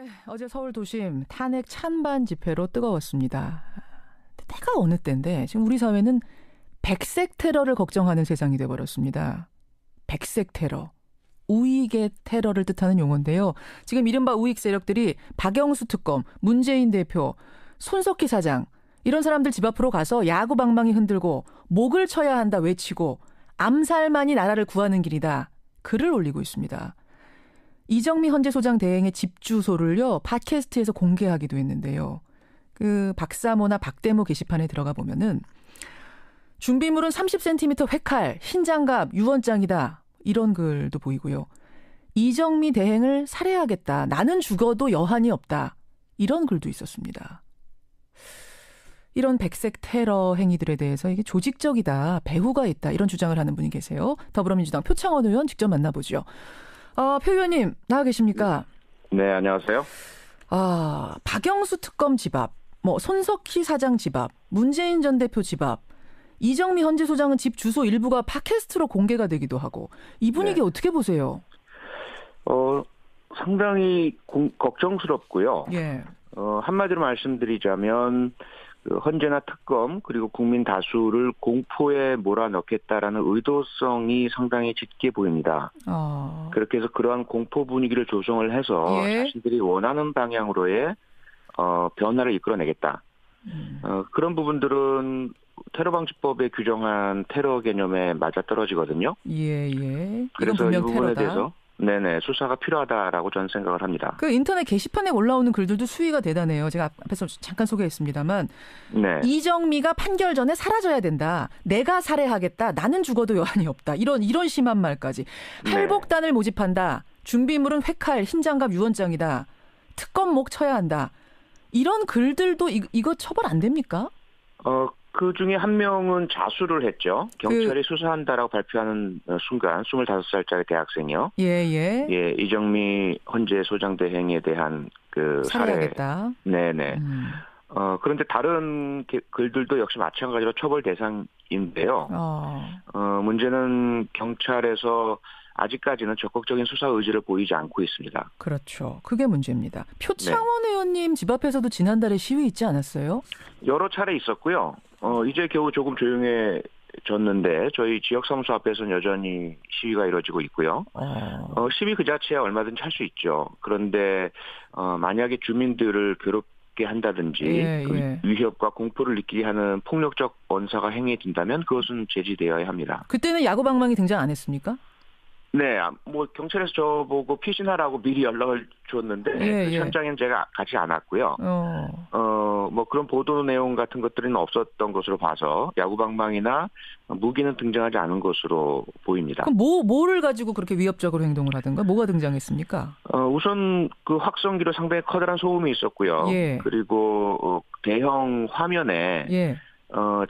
네, 어제 서울 도심 탄핵 찬반 집회로 뜨거웠습니다. 때가 어느 때인데 지금 우리 사회는 백색 테러를 걱정하는 세상이 돼버렸습니다. 백색 테러. 우익의 테러를 뜻하는 용어인데요. 지금 이른바 우익 세력들이 박영수 특검, 문재인 대표, 손석희 사장 이런 사람들 집 앞으로 가서 야구 방망이 흔들고 목을 쳐야 한다 외치고 암살만이 나라를 구하는 길이다. 글을 올리고 있습니다. 이정미 헌재소장 대행의 집 주소를요. 팟캐스트에서 공개하기도 했는데요. 그 박사모나 박대모 게시판에 들어가 보면은 준비물은 30cm 회칼, 흰 장갑, 유언장이다. 이런 글도 보이고요. 이정미 대행을 살해하겠다. 나는 죽어도 여한이 없다. 이런 글도 있었습니다. 이런 백색 테러 행위들에 대해서 이게 조직적이다. 배후가 있다. 이런 주장을 하는 분이 계세요. 더불어민주당 표창원 의원 직접 만나보죠. 표 의원님 나와 계십니까? 네, 안녕하세요. 박영수 특검 집 앞, 손석희 사장 집 앞, 문재인 전 대표 집 앞, 이정미 헌재소장은 집 주소 일부가 팟캐스트로 공개가 되기도 하고 이 분위기 네. 어떻게 보세요? 상당히 걱정스럽고요. 예. 한마디로 말씀드리자면 그 헌재나 특검 그리고 국민 다수를 공포에 몰아넣겠다라는 의도성이 상당히 짙게 보입니다. 그렇게 해서 그러한 공포 분위기를 조성을 해서 예. 자신들이 원하는 방향으로의 변화를 이끌어내겠다. 그런 부분들은 테러방지법에 규정한 테러 개념에 맞아떨어지거든요. 예. 그래서 이 부분에 테러다. 대해서 수사가 필요하다라고 저는 생각을 합니다. 그 인터넷 게시판에 올라오는 글들도 수위가 대단해요. 제가 앞에서 잠깐 소개했습니다만 네. 이정미가 판결 전에 사라져야 된다. 내가 살해하겠다. 나는 죽어도 여한이 없다. 이런 심한 말까지. 할복단을 모집한다. 준비물은 회칼, 흰장갑, 유언장이다. 특검 목 쳐야 한다. 이런 글들도 이거 처벌 안 됩니까? 그 중에 한 명은 자수를 했죠. 경찰이 수사한다라고 발표하는 순간 25살짜리 대학생이요. 예, 이정미 헌재 소장 대행에 대한 그 살해하겠다. 네네. 그런데 다른 글들도 역시 마찬가지로 처벌 대상인데요. 문제는 경찰에서 아직까지는 적극적인 수사 의지를 보이지 않고 있습니다. 그렇죠. 그게 문제입니다. 표창원 의원님 집 앞에서도 지난달에 시위 있지 않았어요? 여러 차례 있었고요. 이제 겨우 조금 조용해졌는데 저희 지역사무소 앞에서는 여전히 시위가 이루어지고 있고요. 시위 그 자체야 얼마든지 할 수 있죠. 그런데 만약에 주민들을 괴롭게 한다든지 위협과 공포를 느끼게 하는 폭력적 언사가 행해진다면 그것은 제지되어야 합니다. 그때는 야구방망이 등장 안 했습니까? 네, 경찰에서 저보고 피신하라고 미리 연락을 줬는데 현장에는 제가 가지 않았고요. 그런 보도 내용 같은 것들은 없었던 것으로 봐서 야구방망이나 무기는 등장하지 않은 것으로 보입니다. 그럼 뭐를 가지고 그렇게 위협적으로 행동을 하든가 뭐가 등장했습니까? 우선 그 확성기로 상당히 커다란 소음이 있었고요. 그리고 대형 화면에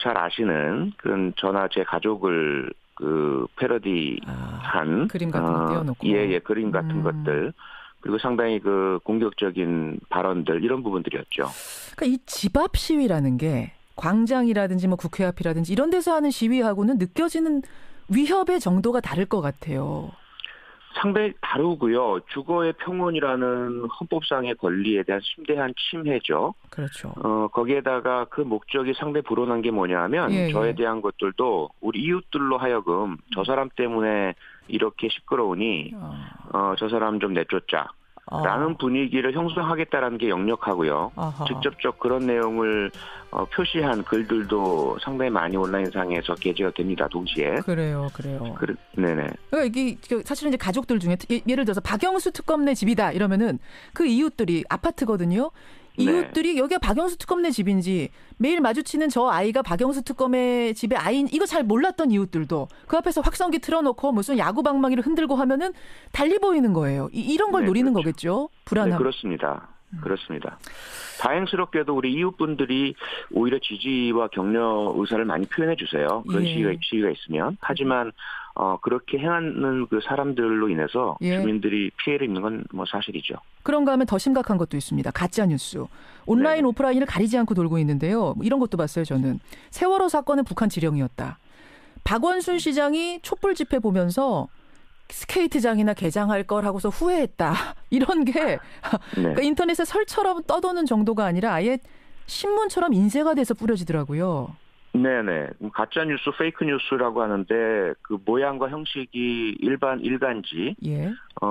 잘 아시는 그런 저나 제 가족을 그 패러디한 그림 같은 거 띄워놓고 그림 같은 것들 그리고 상당히 그 공격적인 발언들 이런 부분들이었죠. 그러니까 이 집 앞 시위라는 게 광장이라든지 국회 앞이라든지 이런 데서 하는 시위하고는 느껴지는 위협의 정도가 다를 것 같아요. 상당히 다르고요. 주거의 평온이라는 헌법상의 권리에 대한 심대한 침해죠. 그렇죠. 거기에다가 그 목적이 상당히 불온한 게 뭐냐면 저에 대한 것들도 우리 이웃들로 하여금 저 사람 때문에 이렇게 시끄러우니 저 사람 좀 내쫓자. 라는 분위기를 형성하겠다라는 게 역력하고요. 직접적 그런 내용을 표시한 글들도 상당히 많이 온라인상에서 게재가 됩니다. 동시에. 그래요. 네네. 그러니까 이게 사실은 이제 가족들 중에 예를 들어서 박영수 특검 내 집이다 이러면은 그 이웃들이 아파트거든요. 이웃들이 여기가 박영수 특검 내 집인지 매일 마주치는 저 아이가 박영수 특검의 집의 아이인 이거 잘 몰랐던 이웃들도 그 앞에서 확성기 틀어놓고 무슨 야구 방망이를 흔들고 하면은 달리 보이는 거예요. 이런 걸 노리는 거겠죠. 불안함. 네, 그렇습니다. 다행스럽게도 우리 이웃분들이 오히려 지지와 격려 의사를 많이 표현해 주세요. 그런 시위가 있으면. 하지만 그렇게 행하는 그 사람들로 인해서 주민들이 피해를 입는 건 사실이죠. 그런가 하면 더 심각한 것도 있습니다. 가짜뉴스. 온라인 오프라인을 가리지 않고 돌고 있는데요. 이런 것도 봤어요. 저는. 세월호 사건은 북한 지령이었다. 박원순 시장이 촛불 집회 보면서 스케이트장이나 개장할 걸 하고서 후회했다. 이런 게 네. 그러니까 인터넷에 설처럼 떠도는 정도가 아니라 아예 신문처럼 인쇄가 돼서 뿌려지더라고요. 네네. 가짜 뉴스, 페이크 뉴스라고 하는데 그 모양과 형식이 일간지 예.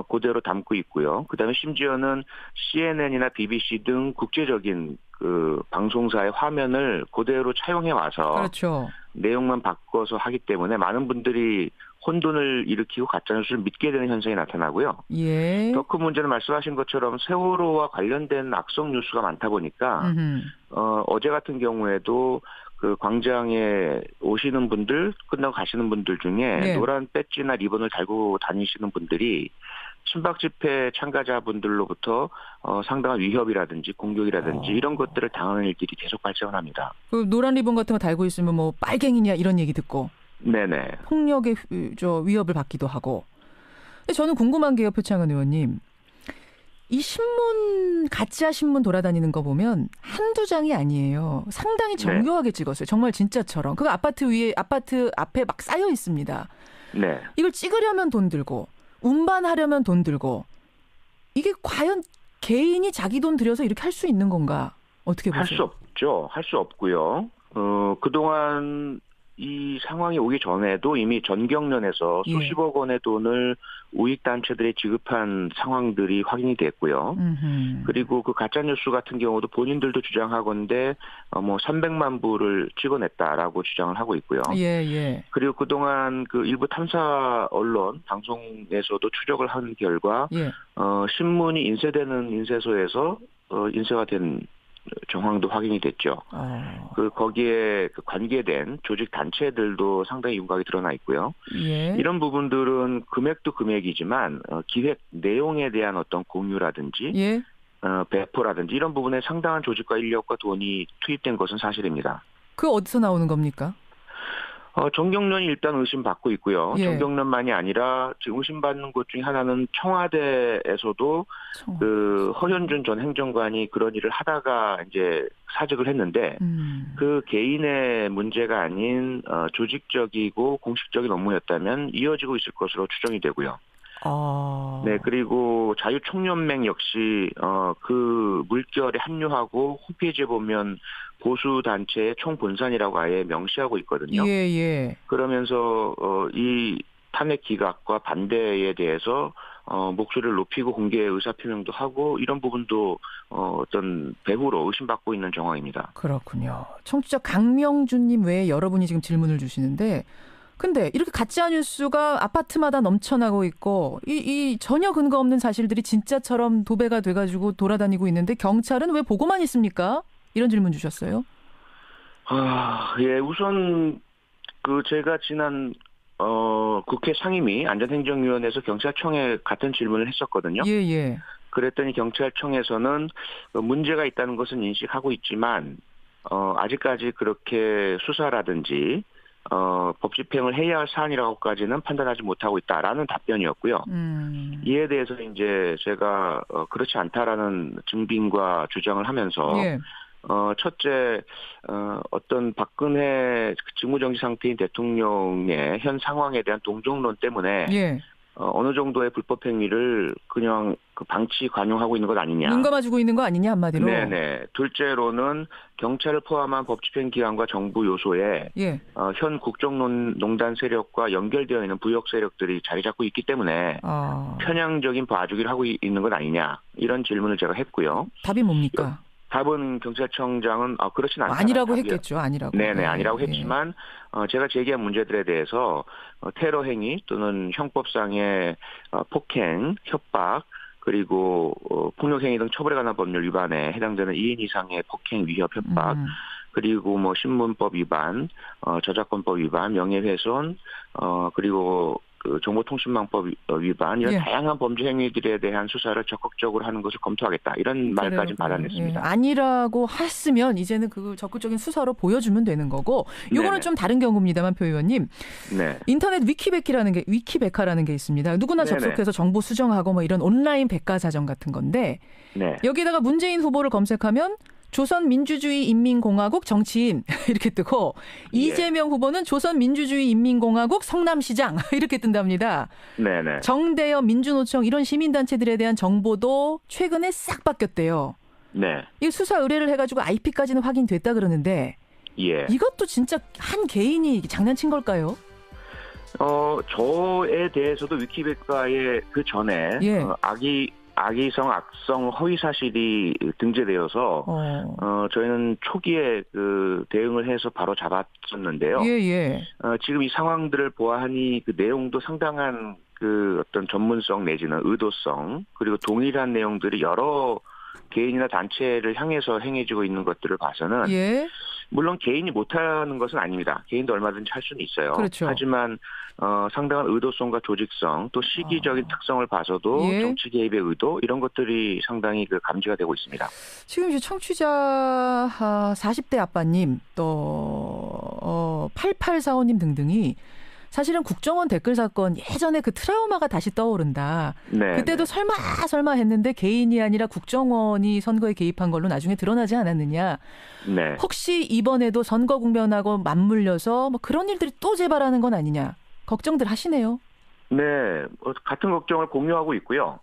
그대로 담고 있고요. 그다음에 심지어는 CNN이나 BBC 등 국제적인 그 방송사의 화면을 그대로 차용해 와서 그렇죠. 내용만 바꿔서 하기 때문에 많은 분들이 혼돈을 일으키고 가짜뉴스를 믿게 되는 현상이 나타나고요. 예. 더 큰 문제는 말씀하신 것처럼 세월호와 관련된 악성 뉴스가 많다 보니까 어제 같은 경우에도 그 광장에 오시는 분들, 끝나고 가시는 분들 중에 네. 노란 배지나 리본을 달고 다니시는 분들이 친박 집회 참가자분들로부터 상당한 위협이라든지 공격이라든지 이런 것들을 당하는 일들이 계속 발생을 합니다. 그 노란 리본 같은 거 달고 있으면 뭐 빨갱이냐 이런 얘기 듣고 네네. 폭력의 위협을 받기도 하고. 근데 저는 궁금한 게요, 표창원 의원님. 이 신문, 가짜 신문 돌아다니는 거 보면 한두 장이 아니에요. 상당히 정교하게 찍었어요. 정말 진짜처럼. 그거 아파트 앞에 막 쌓여 있습니다. 네. 이걸 찍으려면 돈 들고, 운반하려면 돈 들고, 이게 과연 개인이 자기 돈 들여서 이렇게 할 수 있는 건가? 어떻게 보세요? 할 수 없죠. 할 수 없고요. 그동안 이 상황이 오기 전에도 이미 전경련에서 수십억 원의 돈을 우익단체들에 지급한 상황들이 확인이 됐고요. 그리고 그 가짜뉴스 같은 경우도 본인들도 주장하건대 뭐 300만 부를 찍어냈다라고 주장을 하고 있고요. 예, 예. 그리고 그동안 그 일부 탐사 언론, 방송에서도 추적을 한 결과 예. 신문이 인쇄되는 인쇄소에서 인쇄가 된 정황도 확인이 됐죠. 거기에 관계된 조직 단체들도 상당히 윤곽이 드러나 있고요. 예. 이런 부분들은 금액도 금액이지만 기획 내용에 대한 어떤 공유라든지 예. 배포라든지 이런 부분에 상당한 조직과 인력과 돈이 투입된 것은 사실입니다. 그 어디서 나오는 겁니까? 정경련이 일단 의심받고 있고요. 예. 정경련만이 아니라 지금 의심받는 것 중에 하나는 청와대에서도 그 허현준 전 행정관이 그런 일을 하다가 이제 사직을 했는데 그 개인의 문제가 아닌 조직적이고 공식적인 업무였다면 이어지고 있을 것으로 추정이 되고요. 네, 그리고 자유총연맹 역시 그 물결에 합류하고 홈페이지에 보면 보수 단체의 총본산이라고 아예 명시하고 있거든요. 예, 예. 그러면서 이 탄핵 기각과 반대에 대해서 목소리를 높이고 공개 의사표명도 하고 이런 부분도 어떤 배후로 의심받고 있는 정황입니다. 그렇군요. 청취자 강명준님 외에 여러분이 지금 질문을 주시는데 근데 이렇게 가짜 뉴스가 아파트마다 넘쳐나고 있고 이 전혀 근거 없는 사실들이 진짜처럼 도배가 돼가지고 돌아다니고 있는데 경찰은 왜 보고만 있습니까? 이런 질문 주셨어요. 예, 우선 그 제가 지난 국회 상임위 안전행정위원회에서 경찰청에 같은 질문을 했었거든요. 예, 예. 그랬더니 경찰청에서는 문제가 있다는 것은 인식하고 있지만 아직까지 그렇게 수사라든지 법 집행을 해야 할 사안이라고까지는 판단하지 못하고 있다라는 답변이었고요. 이에 대해서 이제 제가 그렇지 않다라는 증빙과 주장을 하면서 예. 첫째 어떤 박근혜 직무정지 상태인 대통령의 현 상황에 대한 동정론 때문에 예. 어느 정도의 불법 행위를 그냥 방치 관용하고 있는 것 아니냐. 눈 감아주고 있는 거 아니냐 한마디로. 네네. 둘째로는 경찰을 포함한 법집행기관과 정부 요소에 예. 현 국정농단 세력과 연결되어 있는 부역 세력들이 자리 잡고 있기 때문에 편향적인 봐주기를 하고 있는 것 아니냐. 이런 질문을 제가 했고요. 답이 뭡니까? 답은 경찰청장은 그렇진 않다. 아니라고 했겠죠. 아니라고. 네네. 아니라고 했지만 제가 제기한 문제들에 대해서 테러 행위 또는 형법상의 폭행, 협박 그리고 폭력 행위 등 처벌에 관한 법률 위반에 해당되는 2인 이상의 폭행, 위협, 협박 그리고 뭐 신문법 위반, 저작권법 위반, 명예훼손 그리고 그 정보통신망법 위반 이런 다양한 범죄 행위들에 대한 수사를 적극적으로 하는 것을 검토하겠다 이런 말까지 받아냈습니다. 예. 아니라고 했으면 이제는 그 적극적인 수사로 보여주면 되는 거고 이거는 좀 다른 경우입니다만 표 의원님 네. 인터넷 위키백화라는 게 있습니다. 누구나 접속해서 정보 수정하고 뭐 이런 온라인 백과사전 같은 건데 여기다가 문재인 후보를 검색하면 조선민주주의인민공화국 정치인 이렇게 뜨고 이재명 후보는 조선민주주의인민공화국 성남시장 이렇게 뜬답니다. 네네. 정대협 민주노총 이런 시민단체들에 대한 정보도 최근에 싹 바뀌었대요. 네. 이 수사 의뢰를 해가지고 IP까지는 확인됐다 그러는데 이것도 진짜 한 개인이 장난친 걸까요? 저에 대해서도 위키백과에 그 전에 악의성, 악성, 허위 사실이 등재되어서 저희는 초기에 그 대응을 해서 바로 잡았었는데요. 지금 이 상황들을 보아하니 그 내용도 상당한 그 어떤 전문성 내지는 의도성 그리고 동일한 내용들이 여러 개인이나 단체를 향해서 행해지고 있는 것들을 봐서는 물론 개인이 못하는 것은 아닙니다. 개인도 얼마든지 할 수는 있어요. 그렇죠. 하지만 상당한 의도성과 조직성 또 시기적인 특성을 봐서도 정치 개입의 의도 이런 것들이 상당히 그 감지가 되고 있습니다. 지금 이제 청취자 40대 아빠님 또 8845님 등등이 사실은 국정원 댓글 사건 예전에 그 트라우마가 다시 떠오른다. 그때도 설마 했는데 개인이 아니라 국정원이 선거에 개입한 걸로 나중에 드러나지 않았느냐. 혹시 이번에도 선거 국면하고 맞물려서 뭐 그런 일들이 또 재발하는 건 아니냐. 걱정들 하시네요. 네. 같은 걱정을 공유하고 있고요.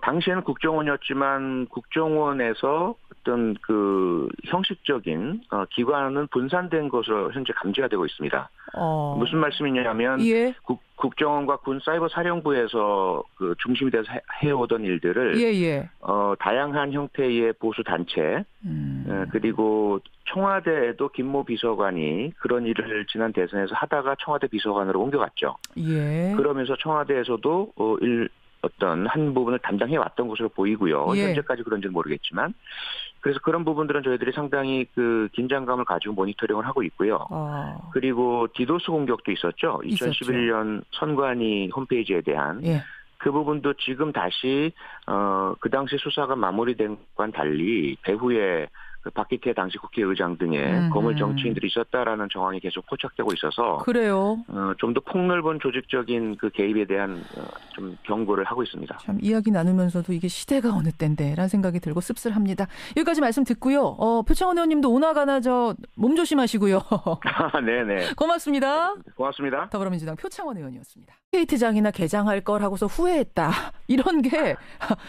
당시에는 국정원이었지만 국정원에서 어떤 그 형식적인 기관은 분산된 것으로 현재 감지가 되고 있습니다. 무슨 말씀이냐면 국정원과 군 사이버 사령부에서 그 중심이 돼서 해오던 일들을 다양한 형태의 보수 단체 그리고 청와대에도 김모 비서관이 그런 일을 지난 대선에서 하다가 청와대 비서관으로 옮겨갔죠. 그러면서 청와대에서도 어떤 한 부분을 담당해 왔던 것으로 보이고요. 현재까지 그런지는 모르겠지만 그래서 그런 부분들은 저희들이 상당히 그 긴장감을 가지고 모니터링을 하고 있고요. 그리고 디도스 공격도 있었죠. 2011년 선관위 홈페이지에 대한 그 부분도 지금 다시 그 당시 수사가 마무리된 것과는 달리 배후에 그 박기태 당시 국회의장 등의 거물 정치인들이 있었다라는 정황이 계속 포착되고 있어서 그래요. 좀 더 폭넓은 조직적인 그 개입에 대한 좀 경고를 하고 있습니다. 참 이야기 나누면서도 이게 시대가 어느 때인데라는 생각이 들고 씁쓸합니다. 여기까지 말씀 듣고요. 표창원 의원님도 오나가나 몸 조심하시고요. 네네. 고맙습니다. 고맙습니다. 더불어민주당 표창원 의원이었습니다. 스케이트장이나 개장할 걸 하고서 후회했다. 이런 게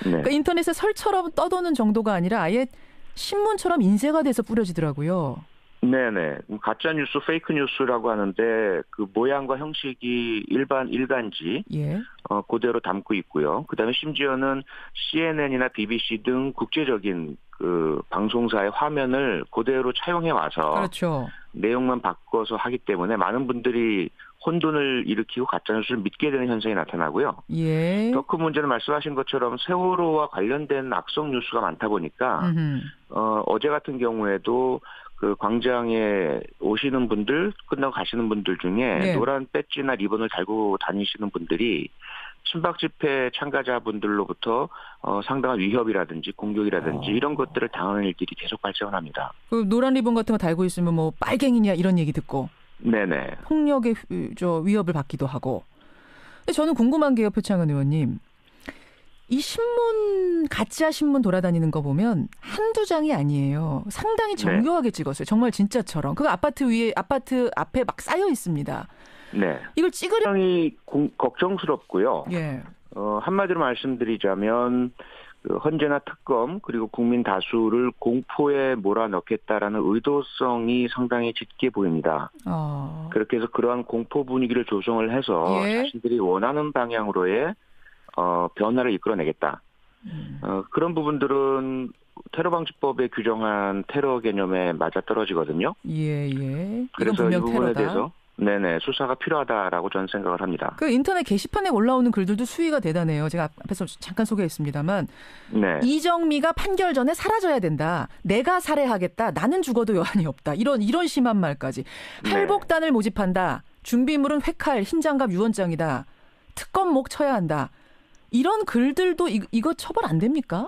그러니까 인터넷에 설처럼 떠도는 정도가 아니라 아예 신문처럼 인쇄가 돼서 뿌려지더라고요. 네네. 가짜 뉴스, 페이크 뉴스라고 하는데 그 모양과 형식이 일간지 그대로 담고 있고요. 그다음에 심지어는 CNN이나 BBC 등 국제적인 그 방송사의 화면을 그대로 차용해 와서 내용만 바꿔서 하기 때문에 많은 분들이 혼돈을 일으키고 가짜뉴스를 믿게 되는 현상이 나타나고요. 더 큰 문제는 말씀하신 것처럼 세월호와 관련된 악성 뉴스가 많다 보니까 어제 같은 경우에도 그 광장에 오시는 분들, 끝나고 가시는 분들 중에 노란 배지나 리본을 달고 다니시는 분들이 친박 집회 참가자분들로부터 상당한 위협이라든지 공격이라든지 이런 것들을 당하는 일들이 계속 발생을 합니다. 그 노란 리본 같은 거 달고 있으면 뭐 빨갱이냐 이런 얘기 듣고 네네. 폭력의 위협을 받기도 하고. 저는 궁금한 게요, 표창원 의원님. 이 신문, 가짜 신문 돌아다니는 거 보면 한두 장이 아니에요. 상당히 정교하게 찍었어요. 정말 진짜처럼. 그 아파트 앞에 막 쌓여 있습니다. 이걸 찍으려 굉장히 걱정스럽고요. 한마디로 말씀드리자면 그 헌재나 특검 그리고 국민 다수를 공포에 몰아넣겠다라는 의도성이 상당히 짙게 보입니다. 그렇게 해서 그러한 공포 분위기를 조성을 해서 자신들이 원하는 방향으로의 변화를 이끌어내겠다. 그런 부분들은 테러방지법에 규정한 테러 개념에 맞아떨어지거든요. 그래서 이 부분에 대해서 수사가 필요하다라고 저는 생각을 합니다. 그 인터넷 게시판에 올라오는 글들도 수위가 대단해요. 제가 앞에서 잠깐 소개했습니다만 이정미가 판결 전에 사라져야 된다. 내가 살해하겠다. 나는 죽어도 여한이 없다. 이런 심한 말까지. 할복단을 모집한다. 준비물은 회칼, 흰장갑, 유언장이다. 특검목 쳐야 한다. 이런 글들도 이거 처벌 안 됩니까?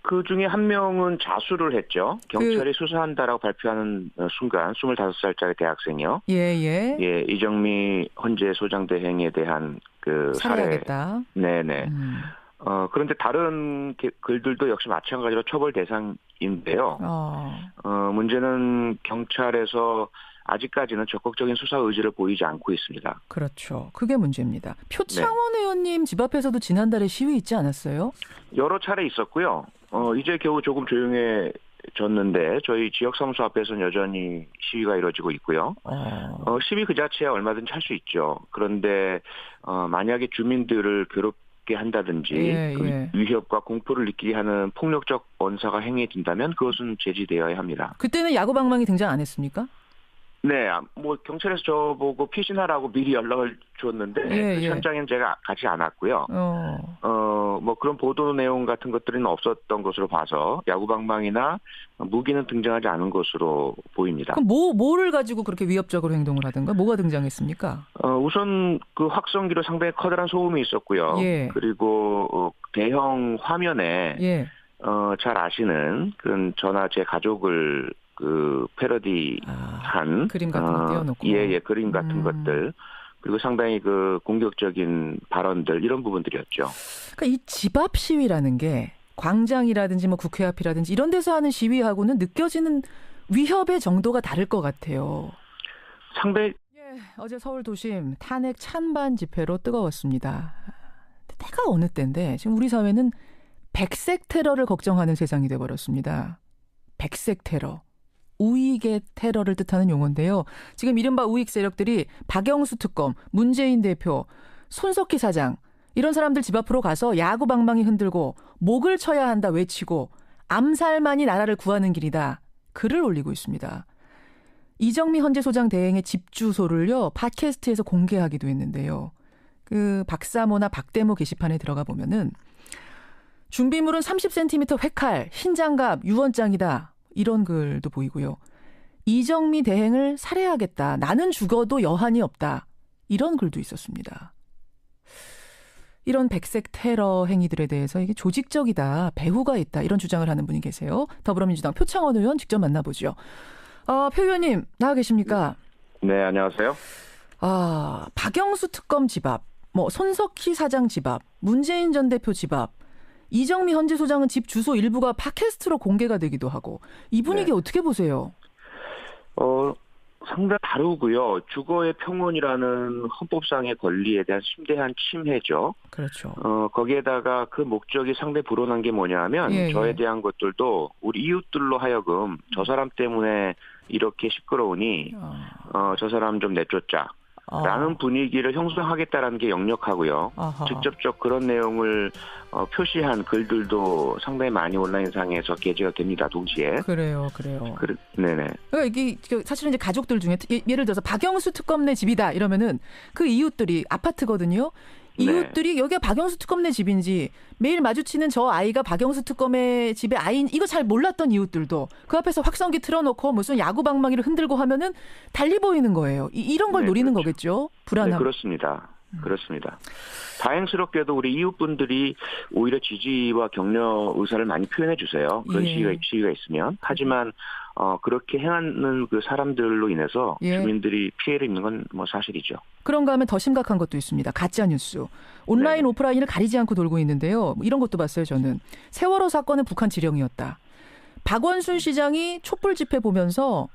그 중에 한 명은 자수를 했죠. 경찰이 수사한다라고 발표하는 순간 25살짜리 대학생이요. 이정미 헌재 소장대 행위에 대한 그 살해하겠다. 네네. 그런데 다른 글들도 역시 마찬가지로 처벌 대상인데요. 문제는 경찰에서 아직까지는 적극적인 수사 의지를 보이지 않고 있습니다. 그렇죠. 그게 문제입니다. 표창원 의원님 집 앞에서도 지난달에 시위 있지 않았어요? 여러 차례 있었고요. 이제 겨우 조금 조용해졌는데 저희 지역사무소 앞에서는 여전히 시위가 이루어지고 있고요. 시위 그 자체야 얼마든지 할 수 있죠. 그런데 만약에 주민들을 괴롭게 한다든지 위협과 공포를 느끼게 하는 폭력적 언사가 행해진다면 그것은 제지되어야 합니다. 그때는 야구방망이 등장 안 했습니까? 네, 뭐 경찰에서 저보고 피신하라고 미리 연락을 줬는데 현장에는 제가 가지 않았고요. 뭐 그런 보도 내용 같은 것들은 없었던 것으로 봐서 야구방망이나 무기는 등장하지 않은 것으로 보입니다. 그럼 뭐를 가지고 그렇게 위협적으로 행동을 하든가 뭐가 등장했습니까? 우선 그 확성기로 상당히 커다란 소음이 있었고요. 그리고 대형 화면에 잘 아시는 그런 저나 제 가족을 그 패러디한 그림 같은 거 띄워놓고 그림 같은 것들 그리고 상당히 그 공격적인 발언들 이런 부분들이었죠. 그러니까 이 집 앞 시위라는 게 광장이라든지 뭐 국회 앞이라든지 이런 데서 하는 시위하고는 느껴지는 위협의 정도가 다를 것 같아요. 상당히 어제 서울 도심 탄핵 찬반 집회로 뜨거웠습니다. 때가 어느 때인데 지금 우리 사회는 백색 테러를 걱정하는 세상이 돼버렸습니다. 백색 테러. 우익의 테러를 뜻하는 용어인데요. 지금 이른바 우익 세력들이 박영수 특검, 문재인 대표, 손석희 사장 이런 사람들 집 앞으로 가서 야구 방망이 흔들고 목을 쳐야 한다 외치고 암살만이 나라를 구하는 길이다. 글을 올리고 있습니다. 이정미 헌재소장 대행의 집 주소를요. 팟캐스트에서 공개하기도 했는데요. 그 박사모나 박대모 게시판에 들어가 보면은 준비물은 30cm 회칼, 흰 장갑, 유언장이다. 이런 글도 보이고요. 이정미 대행을 살해하겠다. 나는 죽어도 여한이 없다. 이런 글도 있었습니다. 이런 백색 테러 행위들에 대해서 이게 조직적이다. 배후가 있다. 이런 주장을 하는 분이 계세요. 더불어민주당 표창원 의원 직접 만나보죠. 표 의원님 나와 계십니까? 네, 안녕하세요. 박영수 특검 집 앞, 뭐 손석희 사장 집 앞, 문재인 전 대표 집 앞, 이정미 헌재소장은 집 주소 일부가 팟캐스트로 공개가 되기도 하고 이 분위기 어떻게 보세요? 상당히 다르고요. 주거의 평온이라는 헌법상의 권리에 대한 심대한 침해죠. 그렇죠. 거기에다가 그 목적이 상당히 불온한 게 뭐냐면 저에 대한 것들도 우리 이웃들로 하여금 저 사람 때문에 이렇게 시끄러우니 저 사람 좀 내쫓자. 라는 분위기를 형성하겠다라는 게 역력하고요. 직접적 그런 내용을 표시한 글들도 상당히 많이 온라인상에서 게재가 됩니다. 동시에. 그래요. 네네. 그러니까 이게 사실은 이제 가족들 중에 예를 들어서 박영수 특검 내 집이다 이러면은 그 이웃들이 아파트거든요. 이웃들이 여기가 박영수 특검 내 집인지 매일 마주치는 저 아이가 박영수 특검의 집의 아이인 이거 잘 몰랐던 이웃들도 그 앞에서 확성기 틀어놓고 무슨 야구 방망이를 흔들고 하면은 달리 보이는 거예요. 이런 걸 노리는 거겠죠. 불안함. 네, 그렇습니다. 다행스럽게도 우리 i웃분들이 오히려 지지와 격려 의사를 많이 표현해 주세요. 그런 시위가 있으면. 하지만 그렇게 행하는 그 사람들로 인해서 주민들이 피해를 입는 건 뭐 사실이죠. 그런가 하면 더 심각한 것도 있습니다. 가짜뉴스. 온라인 오프라인을 가리지 않고 돌고 있는데요. 이런 것도 봤어요. 저는. 세월호 사건은 북한 지령이었다. 박원순 시장이 촛불 집회 보면서